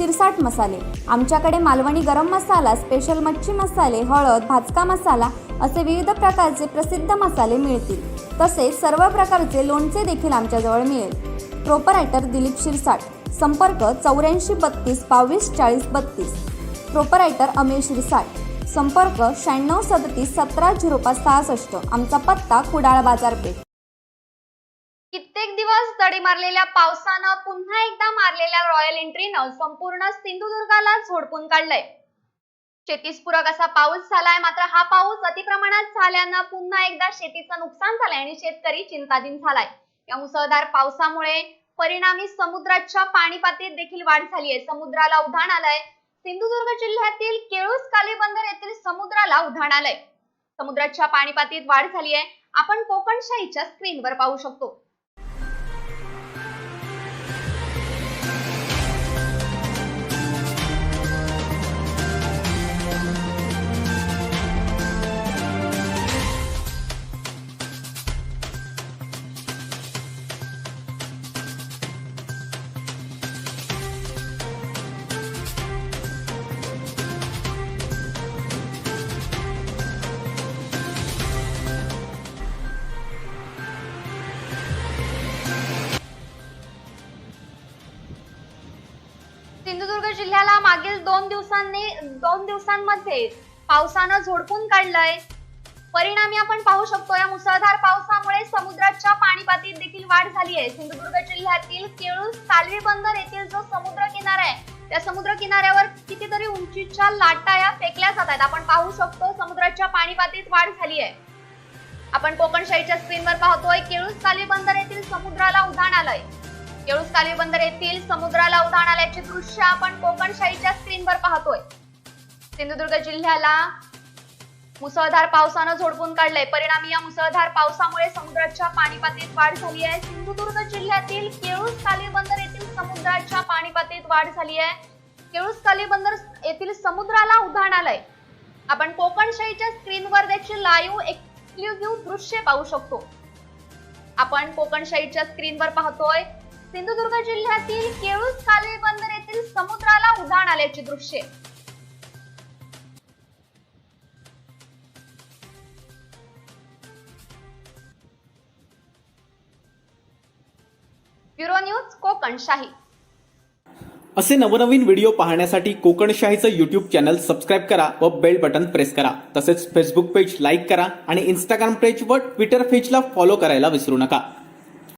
शिरसाट मसाले। आमच्याकडे मालवणी गरम मसाला, स्पेशल मच्छी मसाले, हळद, भाजका मसाला असे विविध प्रकारचे प्रसिद्ध मसाले मिळतील। तसेच सर्व प्रकारचे लोणचे देखील आमच्याजवळ मिळेल। प्रोपरायटर दिलीप शिरसाट, संपर्क 84 32 22 40 32। प्रोपरायटर अमेश शिरसाट, संपर्क 96 37 17 05 66। आमचा पत्ता कुडाळ बाजारपेठ। कित्येक दिवस दडी मारलेल्या पावसानं पुन्हा एकदा मारलेल्या रॉयल एंट्रीनं संपूर्ण सिंधुदुर्गाला झोडपून काढलंय। शेतीस पूरक असा पाऊस झालाय, मात्र हा पाऊस अतिप्रमाणात झाल्यानं पुन्हा एकदा शेतीचं नुकसान झालंय आणि शेतकरी चिंताधीन झालाय। या मुसळधार पावसामुळे परिणामी समुद्राच्या पाणी पातळीत देखील वाढ झाली आहे। समुद्राला उधाण आलंय। सिंधुदुर्ग जिल्ह्यातील केळूस कालीबंदर येथील समुद्राला उधाण आलंय। समुद्राच्या पाणी पातळीत वाढ झाली आहे। आपण कोकणशाहीच्या स्क्रीनवर पाहू शकतो। सिंधुदुर्ग जिल्ह्याला मागील दोन दिवसांमध्ये पावसानं झोडपून काढलंय। परिणामी आपण पाहू शकतो या मुसळधार पावसामुळे समुद्राच्या पाणी पातळीत देखील वाढ झाली आहे। सिंधुदुर्ग जिल्ह्यातील केळूस कालवी बंदर येथील जो समुद्र किनारा आहे त्या समुद्र किनाऱ्यावर कितीतरी उंचीच्या लाटा या फेकल्या जात आहेत। आपण पाहू शकतो समुद्राच्या पाणी पातळीत वाढ झाली आहे। आपण कोकणशाहीच्या स्क्रीनवर पाहतोय केळूस कालवी बंदर येथील समुद्राला उधाण आलंय। केळूस कालवी बंदर येथील समुद्राला उधाण आल्याचे दृश्य आपण कोकणशाहीच्या स्क्रीनवर पाहतोय। सिंधुदुर्ग जिल्ह्याला मुसळधार पावसानं झोडपून काढलंय। परिणामी या मुसळधार पावसामुळे समुद्राच्या पाणी पातळीत वाढ झाली आहे। सिंधुदुर्ग जिल्ह्यातील केळूस कालवी बंदर येथील समुद्राच्या पाणी पातळीत वाढ झाली आहे। केळूस कालवी बंदर येथील समुद्राला उधाण आलंय। आपण कोकणशाहीच्या स्क्रीनवर देखील लाईव्ह एक्सक्लुझिव्ह दृश्य पाहू शकतो। आपण कोकणशाहीच्या स्क्रीनवर पाहतोय सिंधुदुर्ग जिल्ह्यातील केळूस कालवी बंदर येथील समुद्राला उधाण आल्याची दृश्ये। Bureau news Kokanshahi. असे नवनवीन व्हिडिओ पाहण्यासाठी कोकणशाहीचं यूट्यूब चॅनल सबस्क्राईब करा व बेल बटन प्रेस करा। तसेच फेसबुक पेज लाईक करा आणि इंस्टाग्राम पेज व ट्विटर पेजला फॉलो करायला विसरू नका।